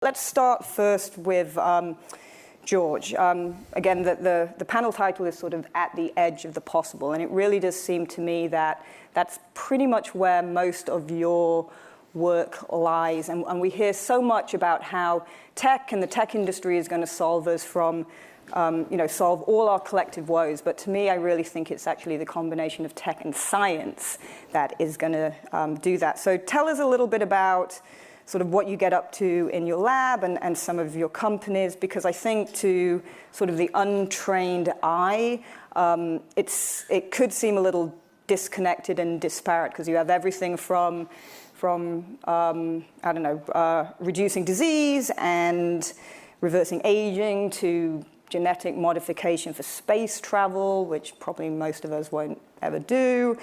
Let's start first with George. Again, the panel title is sort of at the edge of the possible, and it really does seem to me that that's pretty much where most of your work lies. And we hear so much about how tech and the tech industry is going to solve us from, solve all our collective woes. But to me, I really think it's actually the combination of tech and science that is going to do that. So tell us a little bit about sort of what you get up to in your lab and some of your companies, because I think to sort of the untrained eye, it could seem a little disconnected and disparate, because you have everything from reducing disease and reversing aging to genetic modification for space travel, which probably most of us won't ever do,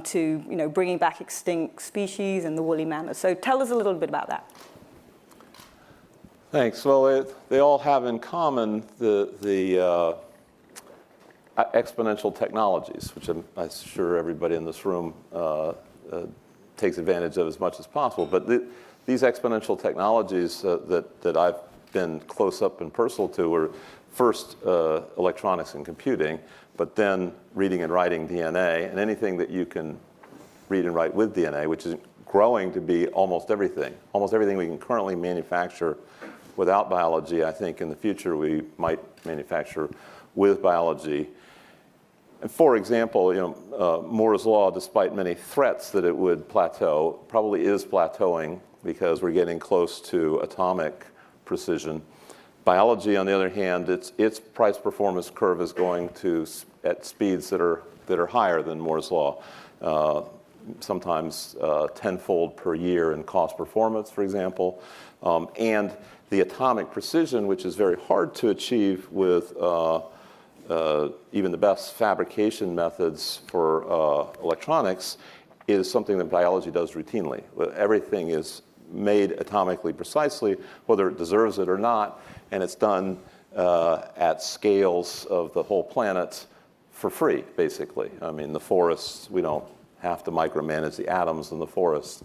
to bringing back extinct species and the woolly mammoth. So tell us a little bit about that. Thanks. Well, they all have in common the exponential technologies, which I'm sure everybody in this room takes advantage of as much as possible. But these exponential technologies that I've been close up and personal to were first electronics and computing, but then reading and writing DNA, and anything that you can read and write with DNA, which is growing to be almost everything. Almost everything we can currently manufacture without biology, I think in the future we might manufacture with biology. And for example, Moore's law, despite many threats that it would plateau, probably is plateauing because we're getting close to atomic precision. Biology, on the other hand, its price-performance curve is going at speeds that are higher than Moore's law, sometimes tenfold per year in cost performance, for example, and the atomic precision, which is very hard to achieve with even the best fabrication methods for electronics, is something that biology does routinely. Everything is made atomically precisely, whether it deserves it or not, and it's done at scales of the whole planet for free, basically. I mean, the forests, we don't have to micromanage the atoms in the forest.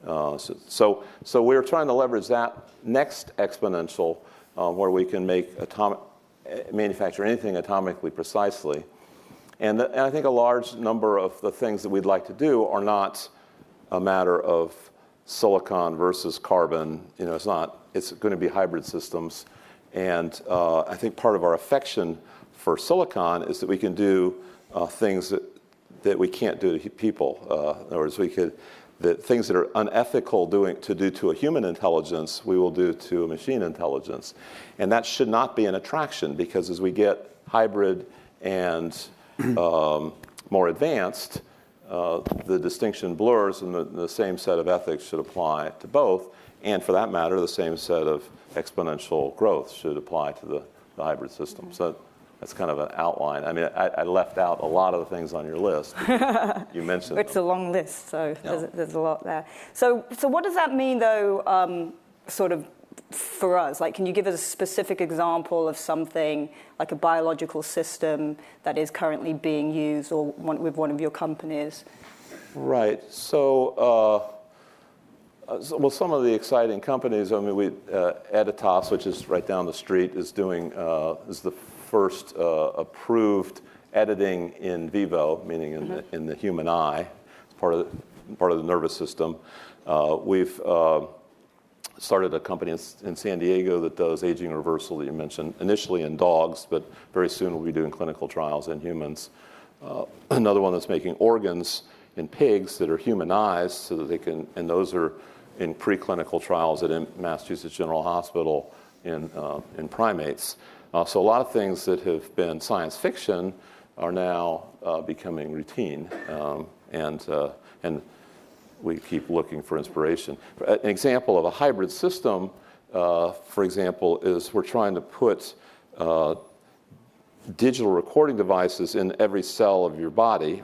So we're trying to leverage that next exponential where we can manufacture anything atomically precisely. And I think a large number of the things that we'd like to do are not a matter of silicon versus carbon. It's going to be hybrid systems. And I think part of our affection for silicon is that we can do things that we can't do to people. In other words, the things that are unethical to do to a human intelligence, we will do to a machine intelligence. And that should not be an attraction, because as we get hybrid and more advanced, the distinction blurs, and the same set of ethics should apply to both. And for that matter, the same set of exponential growth should apply to the hybrid system. Mm-hmm. So that's kind of an outline. I mean, I left out a lot of the things on your list. You mentioned It's a long list, so there's a lot there. So what does that mean, though, sort of for us? Like, can you give us a specific example of something like a biological system that is currently being used or with one of your companies? Right. So, some of the exciting companies, I mean, Editas, which is right down the street, is the first approved editing in vivo, meaning in the human eye. It's part of the nervous system. We've started a company in San Diego that does aging reversal that you mentioned, initially in dogs, but very soon we'll be doing clinical trials in humans. Another one that's making organs in pigs that are humanized so that they can, and those are in preclinical trials at Massachusetts General Hospital in primates. So a lot of things that have been science fiction are now becoming routine, and we keep looking for inspiration. An example of a hybrid system, for example, is we're trying to put digital recording devices in every cell of your body,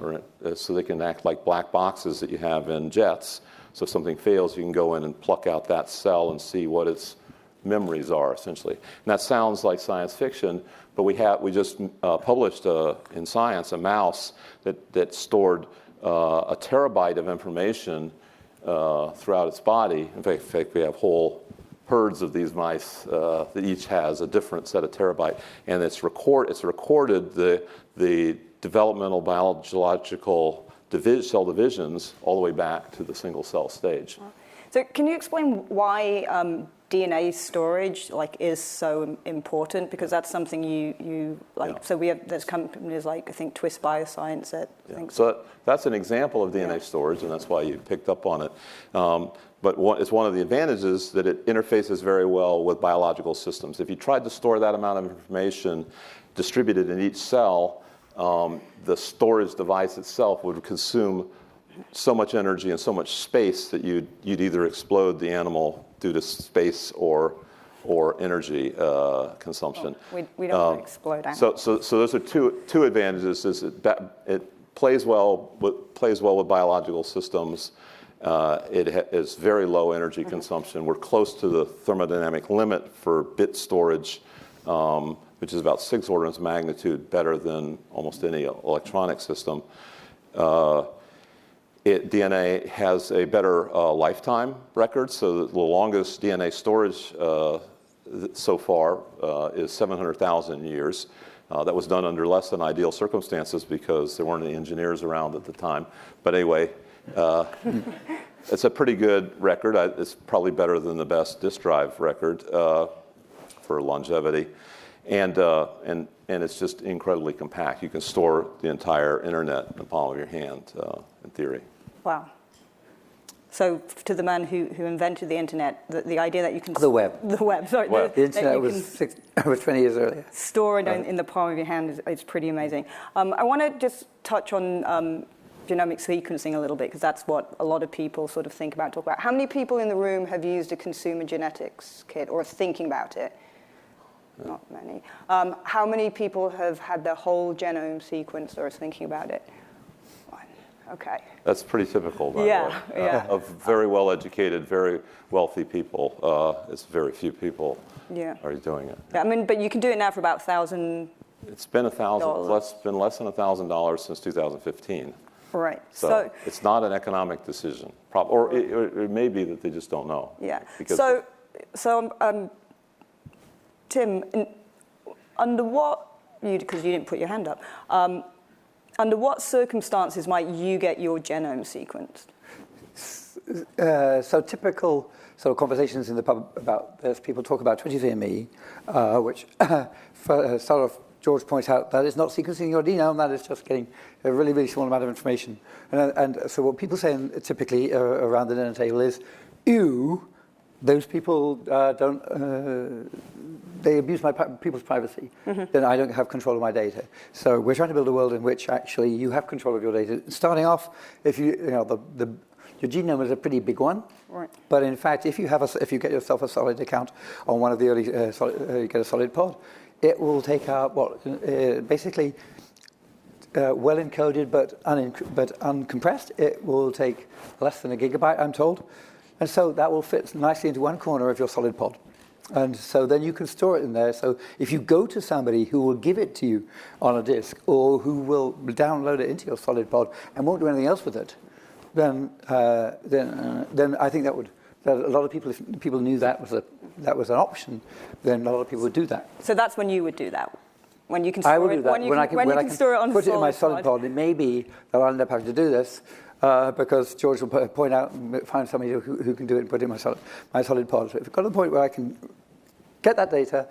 so they can act like black boxes that you have in jets. So if something fails, you can go in and pluck out that cell and see what its memories are, essentially. And that sounds like science fiction, but we just published in Science a mouse that stored a terabyte of information throughout its body. In fact, we have whole herds of these mice that each has a different set of terabyte, and it's recorded the developmental biological cell divisions all the way back to the single cell stage. So can you explain why DNA storage is so important? Because that's something you like. Yeah. So there's companies like I think Twist Bioscience that. Yeah. So that's an example of DNA storage, and that's why you picked up on it. But it's one of the advantages that it interfaces very well with biological systems. If you tried to store that amount of information distributed in each cell, the storage device itself would consume so much energy and so much space that you'd either explode the animal due to space or energy consumption. Well, we don't want to explode animals. So those are two advantages. Is it plays well with biological systems. It is very low energy consumption. We're close to the thermodynamic limit for bit storage, which is about 6 orders of magnitude better than almost any electronic system. DNA has a better lifetime record, so the longest DNA storage so far is 700,000 years. That was done under less than ideal circumstances because there weren't any engineers around at the time. But anyway, it's a pretty good record. It's probably better than the best disk drive record for longevity. And it's just incredibly compact. You can store the entire internet in the palm of your hand, in theory. Wow. So to the man who invented the internet, the idea that you can... The web. The web, sorry. Web. The internet was 20 years earlier. Store it in the palm of your hand is pretty amazing. I want to just touch on genomic sequencing a little bit, because that's what a lot of people sort of think about, talk about. How many people in the room have used a consumer genetics kit or are thinking about it? Not many. How many people have had their whole genome sequenced or is thinking about it? One. Okay. That's pretty typical, by the way. Of very well-educated, very wealthy people. It's very few people are doing it. Yeah, I mean, but you can do it now for about $1,000. It's been been less than $1,000 since 2015. Right. So it's not an economic decision, or it may be that they just don't know. Yeah. So Tim, under what, because you didn't put your hand up, under what circumstances might you get your genome sequenced? So typical sort of conversations in the pub about this, people talk about 23andMe, which sort of George points out that is not sequencing your genome, that is just getting a really, really small amount of information. And so what people say typically around the dinner table is, ew, those people they abuse people's privacy, then I don't have control of my data. So we're trying to build a world in which actually you have control of your data. Starting off, if your genome is a pretty big one, right. But in fact, if you get yourself a solid account on one of the early, you get a solid pod, it will take out basically well encoded but uncompressed. It will take less than a gigabyte, I'm told. And so that will fit nicely into one corner of your solid pod. And so then you can store it in there. So if you go to somebody who will give it to you on a disk or who will download it into your solid pod and won't do anything else with it, then I think that a lot of people, if people knew that was an option, then a lot of people would do that. So that's when you would do that? When you can store I will do that. When I can store it on put it in my solid pod. It may be that I'll end up having to do this, because George will point out and find somebody who can do it and put it in my solid pod. So if I've got to the point where I can get that data,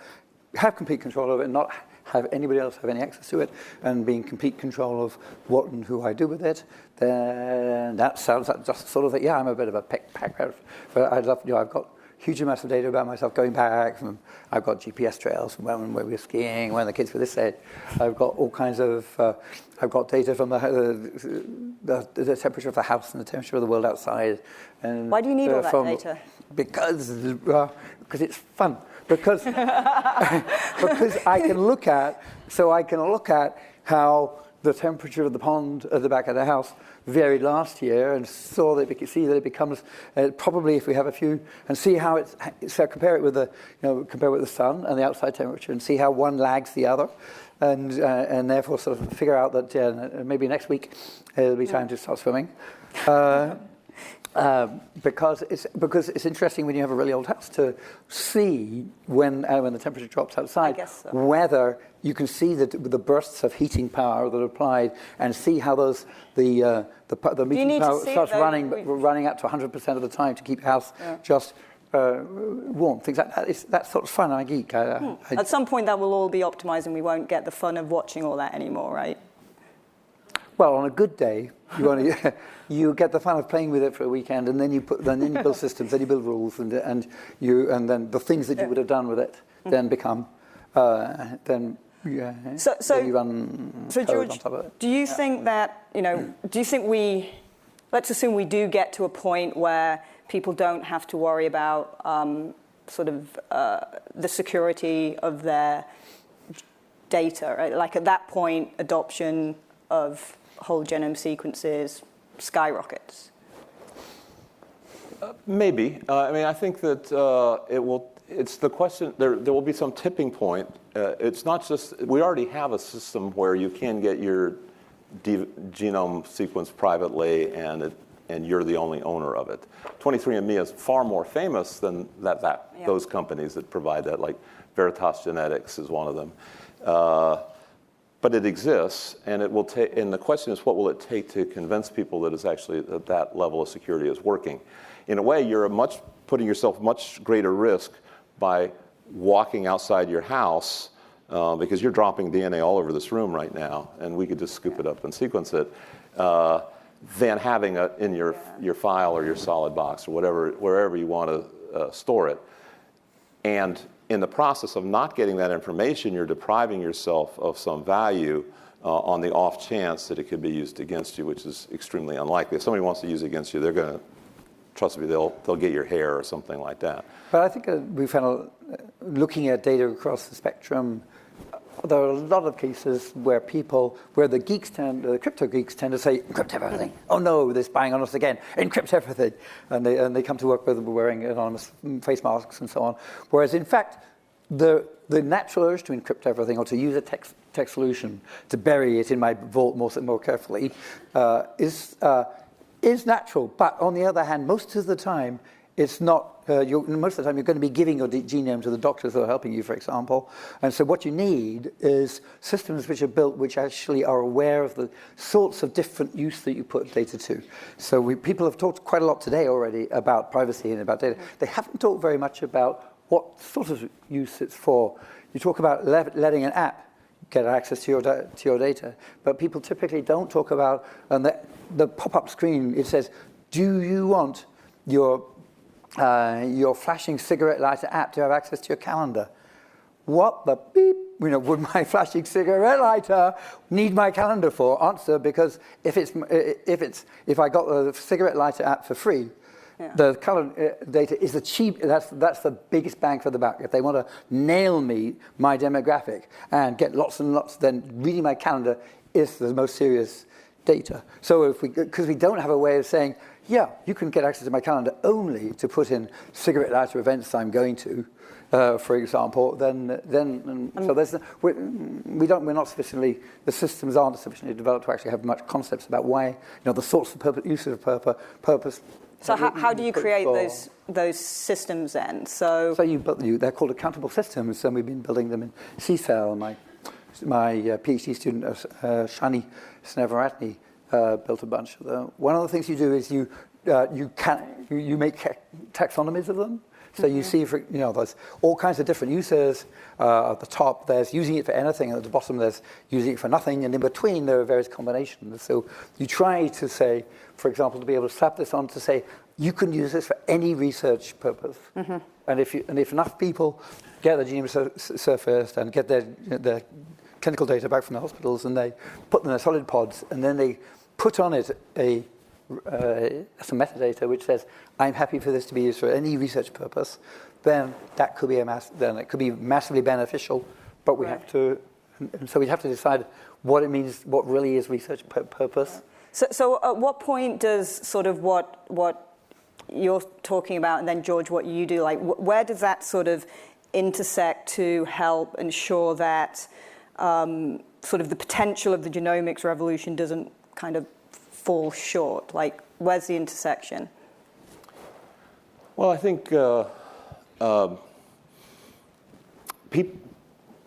have complete control of it, and not have anybody else have any access to it, and be in complete control of what and who I do with it, then that sounds like just sort of I'm a bit of a pack rat. But I'd love, I've got huge amounts of data about myself going back from, I've got GPS trails from when we were skiing, when the kids were this age. I've got all kinds of, I've got data from the temperature of the house and the temperature of the world outside. And why do you need all that data? Because it's fun. Because I can look at how the temperature of the pond at the back of the house varied last year, and see that it becomes probably, if we have a few, and see how compare it with the sun and the outside temperature, and see how one lags the other, and therefore sort of figure out that maybe next week it'll be time to start swimming. Because it's interesting when you have a really old house to see when the temperature drops outside, whether you can see the bursts of heating power that are applied and see how the heating power starts running up to 100% of the time to keep your house just warm. Things like that. That's sort of fun. I geek. At some point, that will all be optimized, and we won't get the fun of watching all that anymore, right? Well, on a good day, you get the fun of playing with it for a weekend, and then you build systems, then you build rules, and then the things that you would have done with it then become then you run code George, on top of it. do you think that let's assume we do get to a point where people don't have to worry about the security of their data, right? Like at that point, adoption of whole genome sequences skyrockets? Maybe. I think that it will. It's the question. There will be some tipping point. It's not just. We already have a system where you can get your genome sequenced privately, and you're the only owner of it. 23andMe is far more famous than those companies that provide that. Like Veritas Genetics is one of them. But it exists, and it will take. And the question is, what will it take to convince people that it's actually that level of security is working? In a way, you're putting yourself much greater risk by walking outside your house because you're dropping DNA all over this room right now, and we could just scoop it up and sequence it, than having it in your file or your solid box or wherever you want to store it. And in the process of not getting that information, you're depriving yourself of some value on the off chance that it could be used against you, which is extremely unlikely. If somebody wants to use it against you, they're going to, trust me, they'll get your hair or something like that. But I think we found, looking at data across the spectrum, there are a lot of cases where the crypto geeks tend to say, encrypt everything. Oh no, they're spying on us again. Encrypt everything. And they come to work with them wearing anonymous face masks and so on. Whereas in fact, the natural urge to encrypt everything or to use a text solution to bury it in my vault more carefully is natural. But on the other hand, most of the time, it's not. Most of the time, you're going to be giving your genome to the doctors who are helping you, for example. And so what you need is systems which are built which actually are aware of the sorts of different use that you put data to. So people have talked quite a lot today already about privacy and about data. They haven't talked very much about what sort of use it's for. You talk about letting an app get access to your data, but people typically don't talk about the pop-up screen. It says, "Do you want your flashing cigarette lighter app to have access to your calendar?" What the beep? Would my flashing cigarette lighter need my calendar for? Answer: because if I got the cigarette lighter app for free, the calendar data is the cheap. That's the biggest bang for the buck. If they want to nail me my demographic and get lots and lots, then reading my calendar is the most serious data. So because we don't have a way of saying, yeah, you can get access to my calendar only to put in cigarette lighter events I'm going to, for example, so we're not sufficiently, the systems aren't sufficiently developed to actually have much concepts about why, the sorts of uses of purpose. So how do you create those systems then? So they're called accountable systems, and we've been building them in C-Cell. My PhD student, Shani Sneveratney, built a bunch of them. One of the things you do is you make taxonomies of them. So you see, there's all kinds of different uses. At the top, there's using it for anything, and at the bottom, there's using it for nothing, and in between, there are various combinations. So you try to say, for example, to be able to slap this on to say, you can use this for any research purpose. Mm-hmm. And if enough people get their genome surfaced and get their clinical data back from the hospitals, and they put them in solid pods, and then they put on it some metadata which says, I'm happy for this to be used for any research purpose, then that could be it could be massively beneficial. But we have to decide what it means, what really is research purpose. So at what point does sort of what you're talking about, and then George, what you do, like where does that sort of intersect to help ensure that sort of the potential of the genomics revolution doesn't kind of fall short? Like Where's the intersection? Well, I think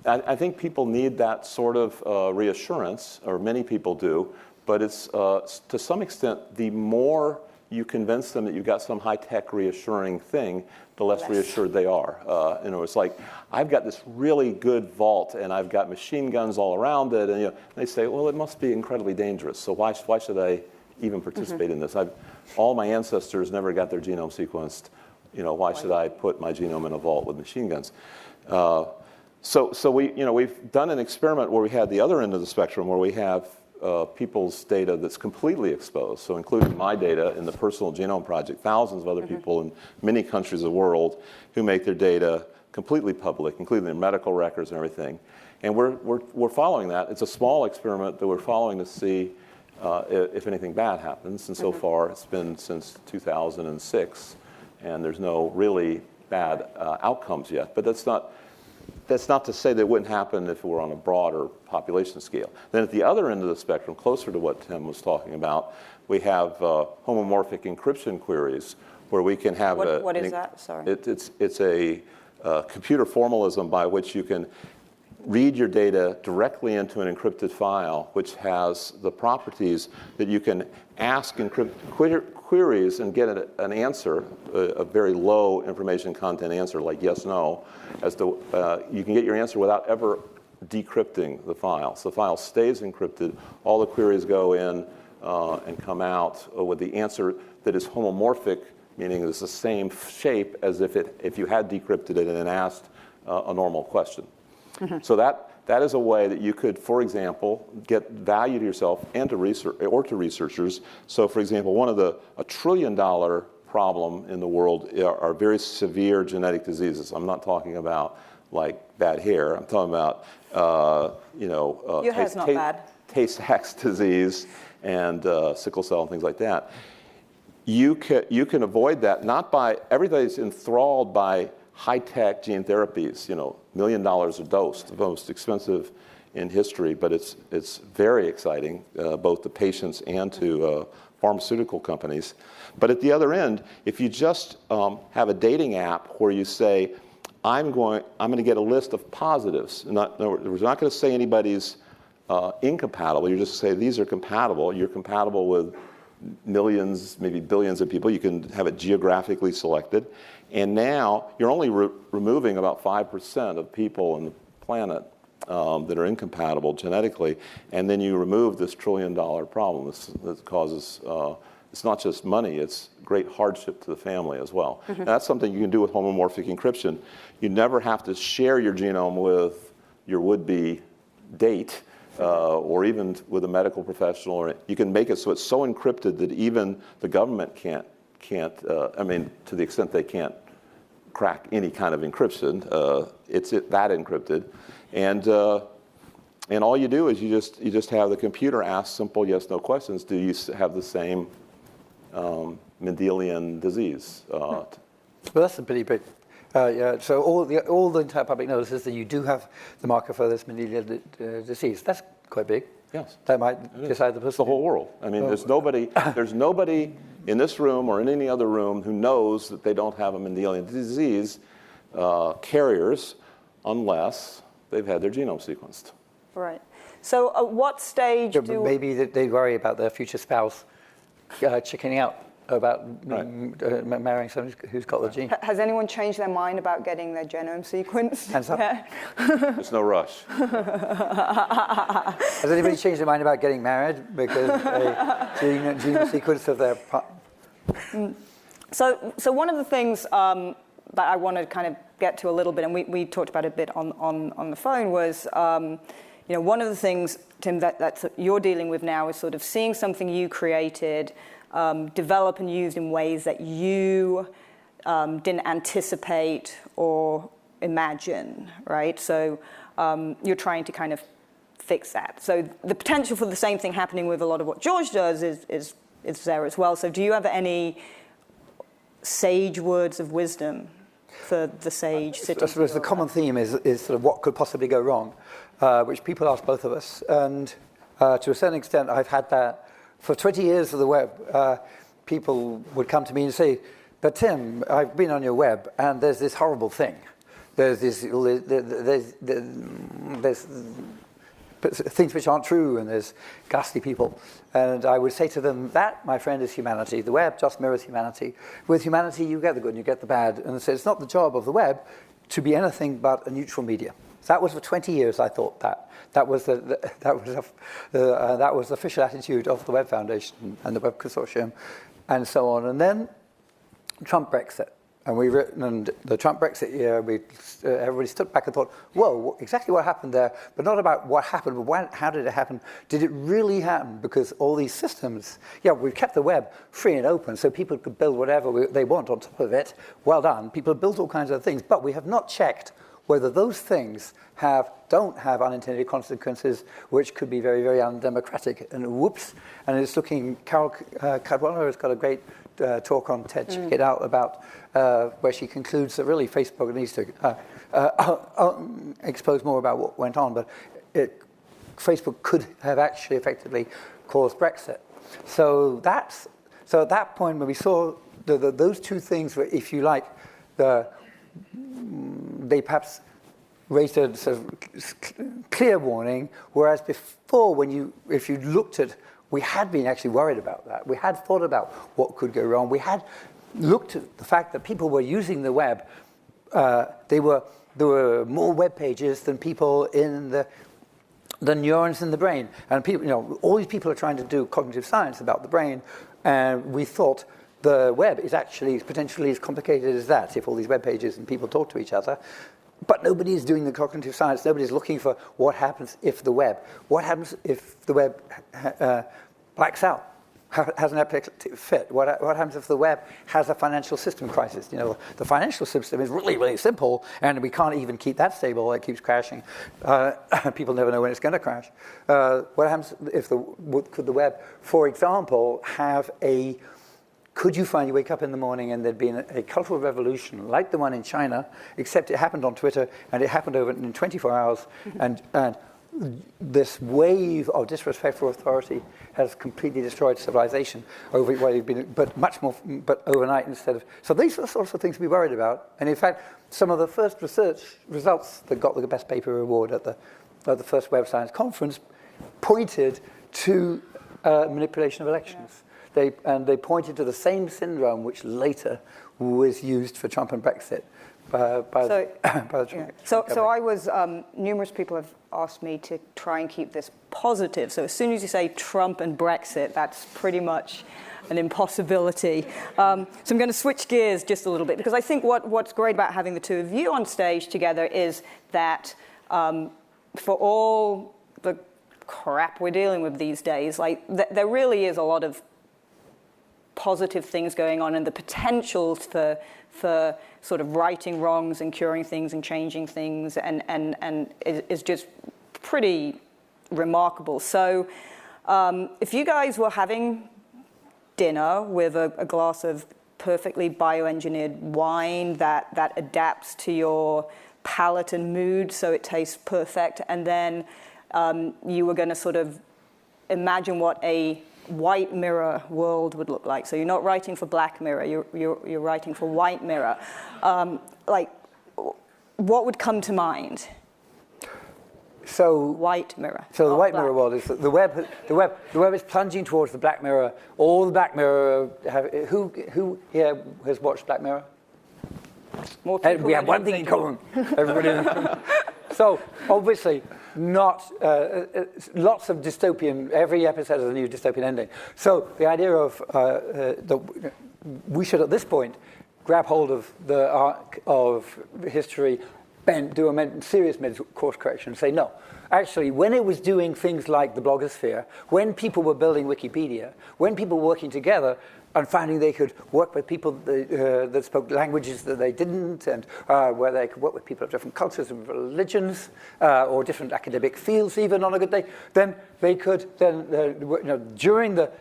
I think people need that sort of reassurance, or many people do. But it's to some extent, the more you convince them that you've got some high-tech reassuring thing, the less reassured they are. It's like, I've got this really good vault, and I've got machine guns all around it, and they say, well, it must be incredibly dangerous. So why should I even participate in this? All my ancestors never got their genome sequenced. Why should I put my genome in a vault with machine guns? So we've done an experiment where we had the other end of the spectrum, where we have people's data that's completely exposed, so including my data in the Personal Genome Project, thousands of other people in many countries of the world who make their data completely public, including their medical records and everything. And we're following that. It's a small experiment that we're following to see if anything bad happens. And so far, it's been since 2006, and there's no really bad outcomes yet. But that's not to say that it wouldn't happen if it were on a broader population scale. Then at the other end of the spectrum, closer to what Tim was talking about, we have homomorphic encryption queries, where we can have what is that? Sorry. It's a computer formalism by which you can read your data directly into an encrypted file, which has the properties that you can ask queries and get an answer, a very low information content answer, like yes, no, as to you can get your answer without ever decrypting the file. So the file stays encrypted. All the queries go in and come out with the answer that is homomorphic, meaning it's the same shape as if you had decrypted it and then asked a normal question. So that is a way that you could, for example, get value to yourself and to researchers. So, for example, a $1 trillion problem in the world are very severe genetic diseases. I'm not talking about like bad hair. I'm talking about your hair's not bad. Tay-Sachs disease and sickle cell and things like that. You can avoid that not by everybody's enthralled by high-tech gene therapies, $1 million a dose, the most expensive in history, but it's very exciting, both to patients and to pharmaceutical companies. But at the other end, if you just have a dating app where you say, I'm going to get a list of positives, we're not going to say anybody's incompatible. You just say these are compatible. You're compatible with millions, maybe billions of people. You can have it geographically selected. And now you're only removing about 5% of people on the planet that are incompatible genetically. And then you remove this $1 trillion problem. This causes, it's not just money, it's great hardship to the family as well. And that's something you can do with homomorphic encryption. You never have to share your genome with your would-be date. Or even with a medical professional, or you can make it so it's so encrypted that even the government can't. To the extent they can't crack any kind of encryption, it's that encrypted, and all you do is you just have the computer ask simple yes/no questions. Do you have the same Mendelian disease? Well, that's a pretty big. So all the entire public knows is that you do have the marker for this Mendelian disease. That's quite big. Yes. That might decide the person. It's the whole world. I mean, there's nobody in this room or in any other room who knows that they don't have a Mendelian disease carriers unless they've had their genome sequenced. Right. So at what stage maybe they worry about their future spouse chickening out about marrying someone who's got the gene. Has anyone changed their mind about getting their genome sequenced? Hands up. Yeah. There's no rush. Has anybody changed their mind about getting married because a gene sequence of their So one of the things that I want to kind of get to a little bit, and we talked about it a bit on the phone, was one of the things, Tim, that you're dealing with now is sort of seeing something you created develop and used in ways that you didn't anticipate or imagine, right? So you're trying to kind of fix that. So the potential for the same thing happening with a lot of what George does is there as well. So do you have any sage words of wisdom for the sage sitting? I suppose the common theme is sort of what could possibly go wrong, which people ask both of us. And to a certain extent, I've had that for 20 years of the web. people would come to me and say, but Tim, I've been on your web, and there's this horrible thing. There's things which aren't true, and there's ghastly people. And I would say to them, that, my friend, is humanity. The web just mirrors humanity. With humanity, you get the good and you get the bad. And so it's not the job of the web to be anything but a neutral media. So that was for 20 years, I thought that. That was the official attitude of the Web Foundation and the Web Consortium, and so on. And then Trump Brexit. And the Trump Brexit year, everybody stood back and thought, whoa, exactly what happened there, but not about what happened, but how did it happen? Did it really happen? Because all these systems, we've kept the web free and open so people could build whatever they want on top of it. Well done. People have built all kinds of things, but we have not checked whether those things don't have unintended consequences, which could be very, very undemocratic. And whoops, and it's looking, Carol Cadwalla has got a great talk on TED, check it out, about where she concludes that really Facebook needs to expose more about what went on, but Facebook could have actually effectively caused Brexit. So at that point when we saw those two things were, if you like, they perhaps raised a sort of clear warning, whereas before, if you looked at, we had been actually worried about that. We had thought about what could go wrong. We had looked at the fact that people were using the web. There were more web pages than people in the neurons in the brain. And people, all these people are trying to do cognitive science about the brain, and we thought the web is actually potentially as complicated as that, if all these web pages and people talk to each other. But nobody is doing the cognitive science. Nobody's looking for what happens if the web blacks out, has an epileptic fit. What happens if the web has a financial system crisis? The financial system is really, really simple, and we can't even keep that stable. It keeps crashing. People never know when it's going to crash. What happens if could the web, for example, have a... Could you find you wake up in the morning and there'd been a cultural revolution like the one in China, except it happened on Twitter and it happened over in 24 hours, and this wave of disrespect for authority has completely destroyed civilization but overnight instead of. So these are the sorts of things to be worried about. And in fact, some of the first research results that got the best paper award at the first Web Science Conference pointed to manipulation of elections. Yeah. They pointed to the same syndrome which later was used for Trump and Brexit by the Trump government. So I was, numerous people have asked me to try and keep this positive. So as soon as you say Trump and Brexit, that's pretty much an impossibility. So I'm going to switch gears just a little bit, because I think what's great about having the two of you on stage together is that for all the crap we're dealing with these days, there really is a lot of positive things going on, and the potentials for sort of righting wrongs and curing things and changing things and is just pretty remarkable. So if you guys were having dinner with a glass of perfectly bioengineered wine that adapts to your palate and mood so it tastes perfect, and then you were going to sort of imagine what a white mirror world would look like. So you're not writing for Black Mirror, you're writing for White Mirror. What would come to mind? So White Mirror. So the White Mirror world is the web is plunging towards the Black Mirror. All the Black Mirror who here has watched Black Mirror? More people. We have one thing in common. Everybody. So obviously, not lots of dystopian. Every episode has a new dystopian ending. So the idea of we should at this point grab hold of the arc of history, do a serious course correction, and say no. Actually, when it was doing things like the blogosphere, when people were building Wikipedia, when people were working together and finding they could work with people that spoke languages that they didn't, and where they could work with people of different cultures and religions, or different academic fields even on a good day, then they could, during the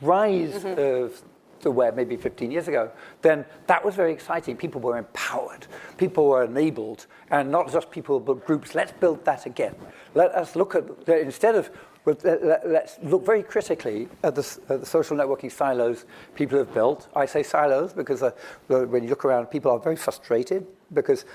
rise of the web, maybe 15 years ago, then that was very exciting. People were empowered. People were enabled. And not just people, but groups. Let's build that again. Let us look at, instead of But let's look very critically at the social networking silos people have built. I say silos because when you look around, people are very frustrated because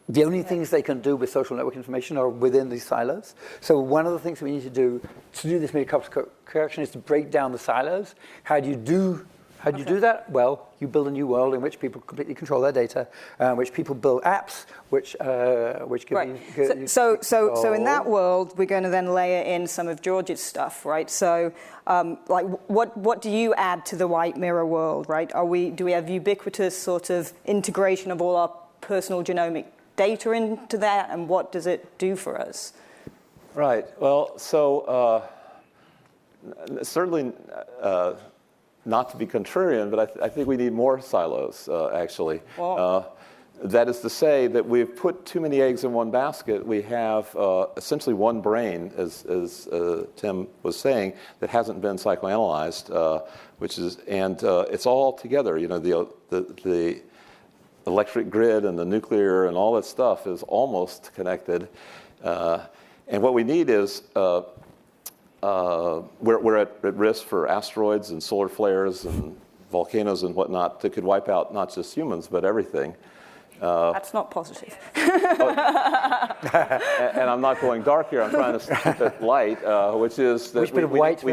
the only things they can do with social network information are within these silos. So one of the things we need to do this meta-cost correction is to break down the silos. How do you do that? Well, you build a new world in which people completely control their data, which people build apps, which give you... So in that world, we're going to then layer in some of George's stuff, right? So, like, what do you add to the white mirror world, right? Do we have ubiquitous sort of integration of all our personal genomic data into that, and what does it do for us? Right. Well, so certainly not to be contrarian, but I think we need more silos, actually. Well, that is to say that we've put too many eggs in one basket. We have essentially one brain, as Tim was saying, that hasn't been psychoanalyzed, it's all together. You know, the electric grid and the nuclear and all that stuff is almost connected. And what we need is, we're at risk for asteroids and solar flares and volcanoes and whatnot that could wipe out not just humans, but everything. That's not positive. And I'm not going dark here. I'm trying to keep it light, which is that we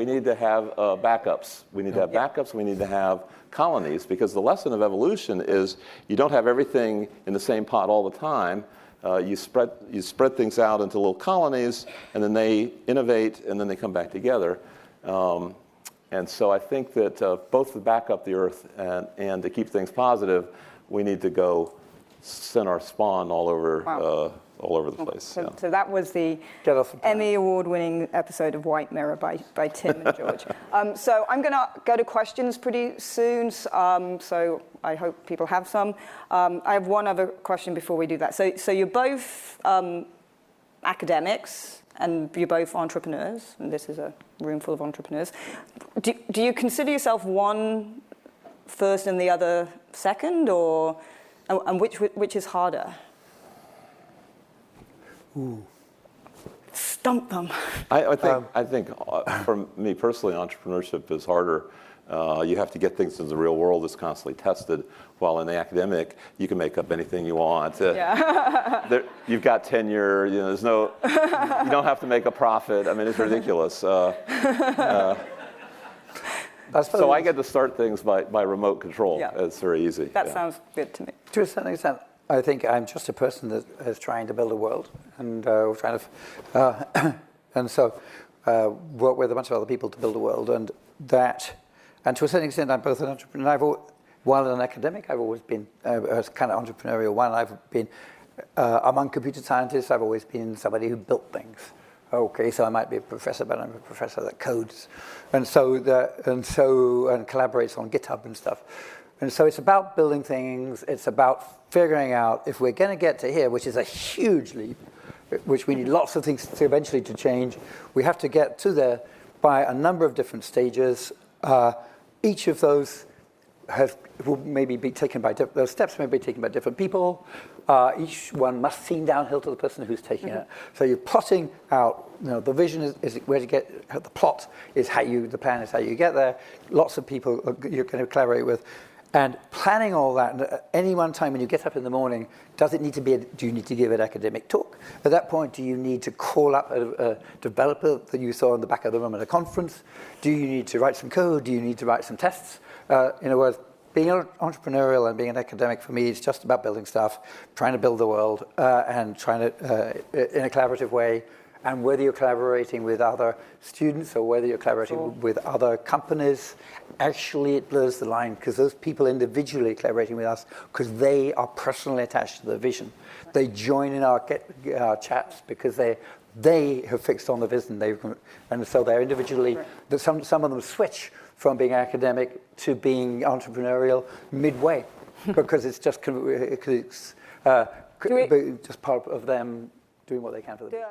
need to have backups. We need to have backups. We need to have colonies, because the lesson of evolution is you don't have everything in the same pot all the time. You spread things out into little colonies, and then they innovate, and then they come back together. And so I think that both to back up the Earth and to keep things positive, we need to go send our spawn all over the place. So that was the Emmy Award-winning episode of White Mirror by Tim and George. So I'm going to go to questions pretty soon. So I hope people have some. I have one other question before we do that. So you're both academics and you're both entrepreneurs, and this is a room full of entrepreneurs. Do you consider yourself one first and the other second, and which is harder? Ooh. Stump them. I think for me personally, entrepreneurship is harder. You have to get things into the real world that's constantly tested, while in the academic, you can make up anything you want. You've got tenure. You know, there's no. You don't have to make a profit. I mean, it's ridiculous. So I get to start things by remote control. Yeah. It's very easy. That sounds good to me. To a certain extent, I think I'm just a person that is trying to build a world, and we're trying to, and so work with a bunch of other people to build a world, and to a certain extent, I'm both an entrepreneur. While an academic, I've always been a kind of entrepreneurial one. I've been among computer scientists. I've always been somebody who built things. Okay, so I might be a professor, but I'm a professor that codes, and collaborates on GitHub and stuff. And so it's about building things. It's about figuring out if we're going to get to here, which is a huge leap, which we need lots of things to eventually to change. We have to get to there by a number of different stages. Each of those will maybe be taken by those steps may be taken by different people. Each one must seem downhill to the person who's taking it. So you're plotting out. You know, the vision is where to get. The plot is the plan is how you get there. Lots of people you're going to collaborate with. And planning all that, and at any one time when you get up in the morning, do you need to give an academic talk? At that point, do you need to call up a developer that you saw in the back of the room at a conference? Do you need to write some code? Do you need to write some tests? In other words, being entrepreneurial and being an academic for me is just about building stuff, trying to build the world, and trying to, in a collaborative way. And whether you're collaborating with other students or whether you're collaborating with other companies, actually it blurs the line, because those people individually collaborating with us, because they are personally attached to the vision. They join in our chats because they have fixed on the vision. And so they're individually, some of them switch from being academic to being entrepreneurial midway, because it's just part of them doing what they can for the